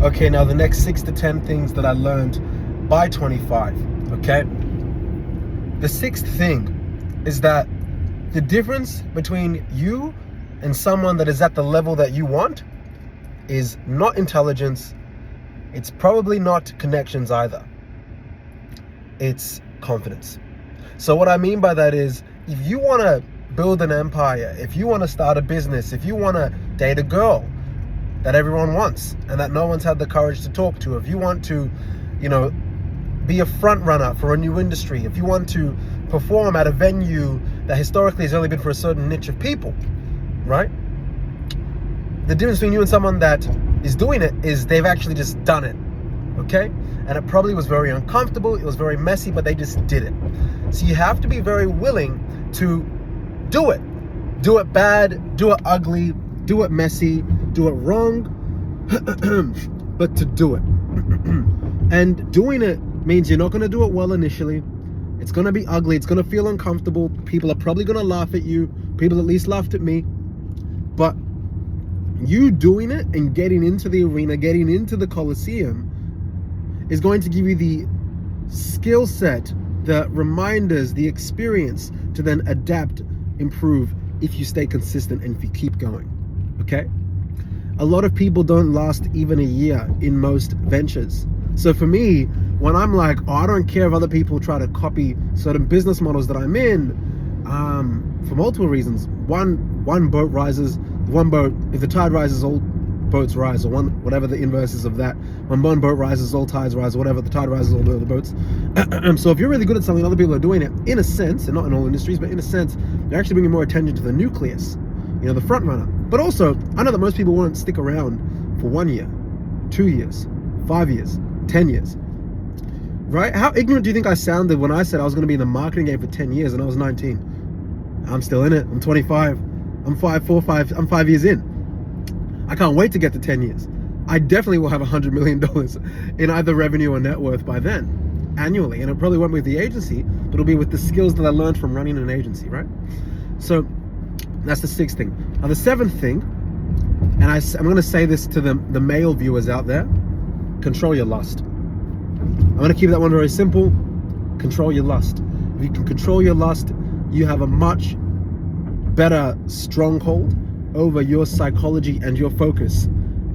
Okay, now the next 6 to 10 things that I learned by 25, okay? The sixth thing is that the difference between you and someone that is at the level that you want is not intelligence. It's probably not connections either. It's confidence. So what I mean by that is, if you want to build an empire, if you want to start a business, if you want to date a girl that everyone wants and that no one's had the courage to talk to, if you want to, be a front runner for a new industry, if you want to perform at a venue that historically has only been for a certain niche of people, right? The difference between you and someone that is doing it is they've actually just done it, okay? And it probably was very uncomfortable, it was very messy, but they just did it. So you have to be very willing to do it. Do it bad, do it ugly, do it messy, do it wrong, but to do it. And doing it means you're not going to do it well initially. It's going to be ugly. It's going to feel uncomfortable. People are probably going to laugh at you. People at least laughed at me. But you doing it and getting into the arena, getting into the Coliseum is going to give you the skill set, the reminders, the experience to then adapt, improve if you stay consistent and if you keep going, okay? A lot of people don't last even a year in most ventures. So for me, when I'm like, I don't care if other people try to copy certain business models that I'm in, for multiple reasons. One boat rises, if the tide rises, all boats rise, or whatever the inverse is of that. When one boat rises, all tides rise, whatever, the tide rises, all the other boats. So if you're really good at something, other people are doing it, in a sense, and not in all industries, but in a sense, you're actually bringing more attention to the nucleus, the front runner. But also, I know that most people won't stick around for 1 year, 2 years, 5 years, 10 years, right? How ignorant do you think I sounded when I said I was going to be in the marketing game for 10 years and I was 19? I'm still in it. I'm 25. I'm 5 years in. I can't wait to get to 10 years. I definitely will have $100 million in either revenue or net worth by then, annually. And it probably won't be with the agency, but it'll be with the skills that I learned from running an agency, right? So that's the sixth thing. Now the seventh thing, and I'm going to say this to the male viewers out there, control your lust. I'm going to keep that one very simple. Control your lust. If you can control your lust, you have a much better stronghold over your psychology and your focus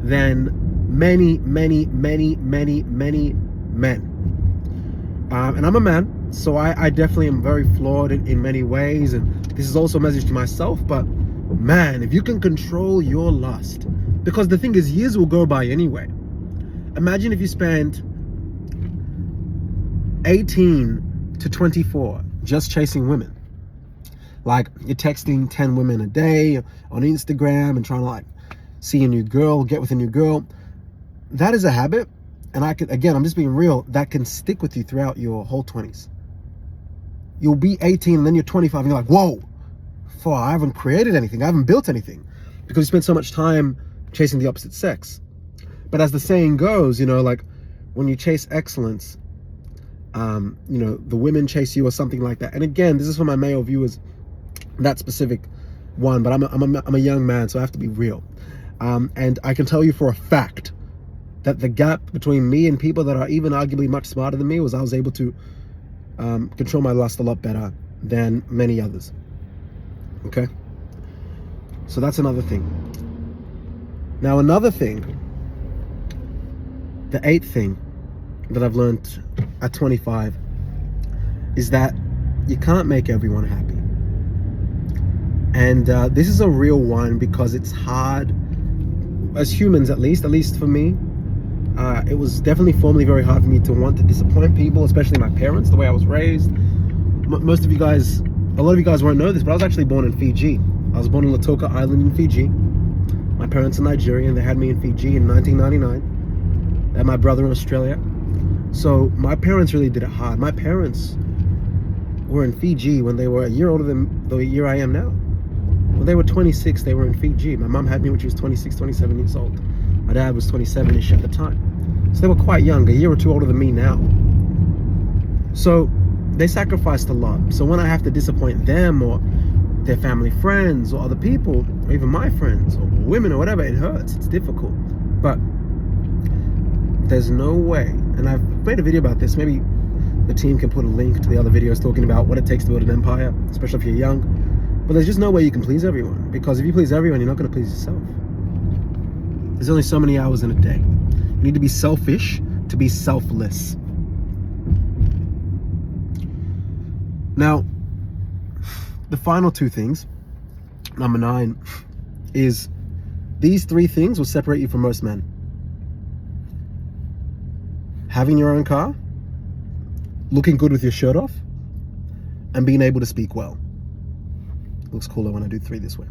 than many men. And I'm a man, so I definitely am very flawed in many ways, and this is also a message to myself. But man, if you can control your lust, because the thing is, years will go by anyway. Imagine if you spent 18 to 24 just chasing women. Like, you're texting 10 women a day on Instagram and trying to see a new girl, get with a new girl. That is a habit. And I'm just being real, that can stick with you throughout your whole 20s. You'll be 18 and then you're 25 and you're like, whoa, I haven't created anything. I haven't built anything because you spent so much time chasing the opposite sex. But as the saying goes, when you chase excellence, the women chase you or something like that. And again, this is for my male viewers, that specific one, but I'm a young man, so I have to be real. And I can tell you for a fact that the gap between me and people that are even arguably much smarter than me was I was able to control my lust a lot better than many others. Okay? So that's another thing. Now another thing, the eighth thing that I've learned at 25 is that you can't make everyone happy. And this is a real one because it's hard, as humans at least for me. It was definitely formerly very hard for me to want to disappoint people, especially my parents, the way I was raised. A lot of you guys won't know this, but I was actually born in Fiji. I was born on Latoka Island in Fiji. My parents are Nigerian. They had me in Fiji in 1999. They had my brother in Australia. So my parents really did it hard. My parents were in Fiji when they were a year older than the year I am now. When they were 26, they were in Fiji. My mom had me when she was 26, 27 years old. My dad was 27-ish at the time. So they were quite young, a year or two older than me now. So they sacrificed a lot. So when I have to disappoint them or their family friends or other people, or even my friends or women or whatever, it hurts, it's difficult. But there's no way, and I've made a video about this, maybe the team can put a link to the other videos talking about what it takes to build an empire, especially if you're young. But there's just no way you can please everyone, because if you please everyone, you're not going to please yourself. There's only so many hours in a day. You need to be selfish to be selfless. Now, the final two things, number 9, is these 3 things will separate you from most men. Having your own car, looking good with your shirt off, and being able to speak well. It looks cooler when I do 3 this way.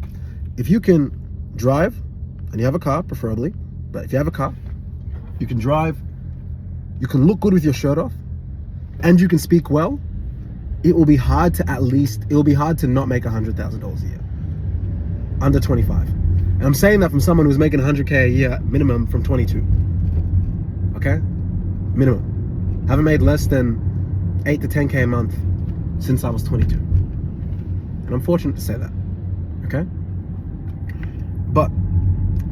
If you can drive, and you have a car, preferably, but if you have a car, you can drive, you can look good with your shirt off, and you can speak well, it will be hard to not make $100,000 a year. Under 25. And I'm saying that from someone who's making $100K a year minimum from 22. Okay? Minimum. Haven't made less than 8 to 10K a month since I was 22. And I'm fortunate to say that. Okay? But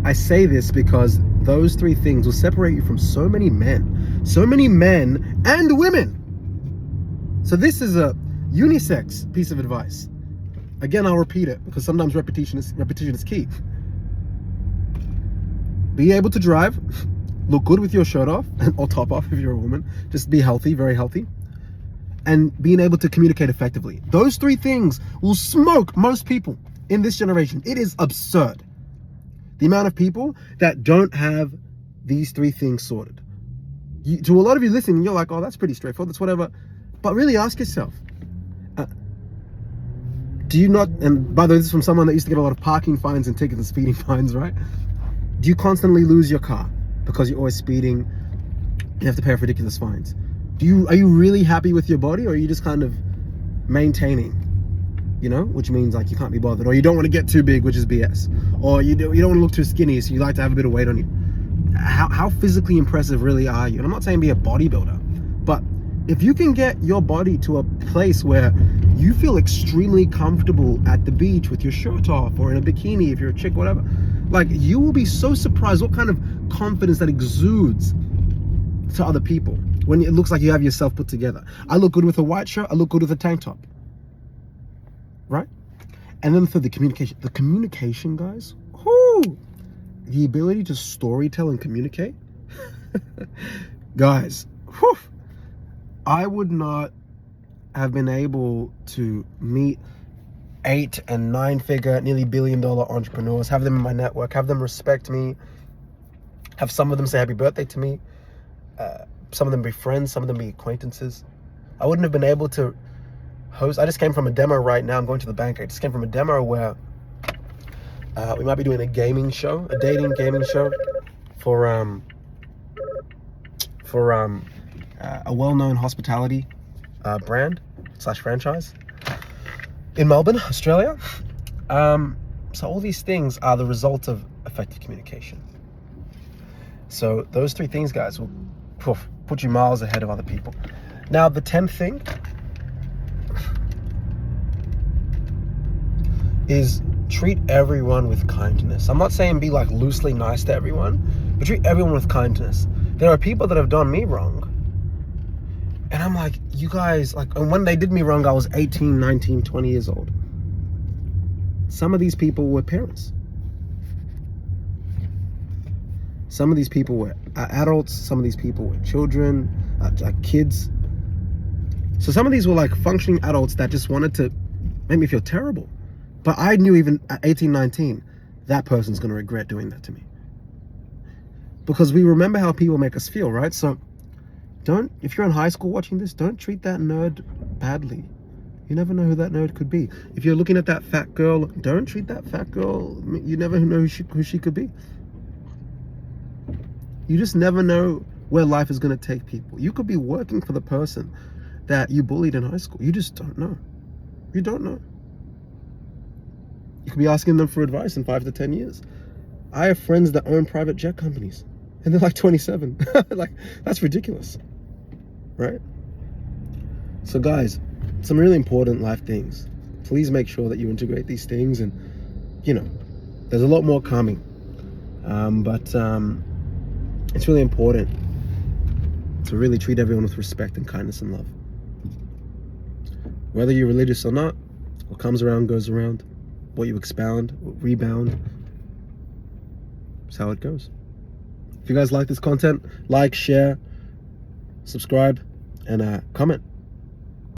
I say this because those 3 things will separate you from so many men and women. So this is a unisex piece of advice. Again, I'll repeat it because sometimes repetition is key. Be able to drive, look good with your shirt off, or top off if you're a woman. Just be healthy, very healthy. And being able to communicate effectively. Those 3 things will smoke most people in this generation. It is absurd. The amount of people that don't have these 3 things sorted. To a lot of you listening, you're like, oh, that's pretty straightforward, that's whatever. But really ask yourself, do you not, and by the way, this is from someone that used to get a lot of parking fines and tickets and speeding fines, right? Do you constantly lose your car because you're always speeding? You have to pay off ridiculous fines. Are you really happy with your body, or are you just kind of maintaining? You know, which means like you can't be bothered, or you don't want to get too big, which is BS, or you don't want to look too skinny, so you like to have a bit of weight on you. How physically impressive really are you? And I'm not saying be a bodybuilder, but if you can get your body to a place where you feel extremely comfortable at the beach with your shirt off, or in a bikini if you're a chick, whatever, like, you will be so surprised what kind of confidence that exudes to other people when it looks like you have yourself put together. I look good with a white shirt, I look good with a tank top, right? And then for the communication, guys, whoo, the ability to storytell and communicate, guys, whew, I would not have been able to meet 8 and 9-figure, nearly billion-dollar entrepreneurs, have them in my network, have them respect me, have some of them say happy birthday to me, some of them be friends, some of them be acquaintances. I wouldn't have been able to host. I just came from a demo right now. I'm going to the bank. I just came from a demo where we might be doing a gaming show, a dating gaming show for a well-known hospitality brand / franchise in Melbourne, Australia. So all these things are the result of effective communication. So those 3 things, guys, will put you miles ahead of other people. Now, the 10th thing is treat everyone with kindness. I'm not saying be like loosely nice to everyone, but treat everyone with kindness. There are people that have done me wrong, and I'm like, you guys, like, and when they did me wrong, I was 18, 19, 20 years old. Some of these people were parents. Some of these people were adults. Some of these people were children, kids. So some of these were like functioning adults that just wanted to make me feel terrible. But I knew even at 18, 19, that person's going to regret doing that to me. Because we remember how people make us feel, right? So if you're in high school watching this, don't treat that nerd badly. You never know who that nerd could be. If you're looking at that fat girl, don't treat that fat girl. You never know who she could be. You just never know where life is going to take people. You could be working for the person that you bullied in high school. You just don't know. You don't know. You could be asking them for advice in 5 to 10 years. I have friends that own private jet companies, and they're like 27. Like, that's ridiculous, right? So guys, some really important life things. Please make sure that you integrate these things, and there's a lot more coming. But it's really important to really treat everyone with respect and kindness and love. Whether you're religious or not, what comes around goes around. What you expound, what rebound, that's how it goes. If you guys like this content, like, share, subscribe, and comment.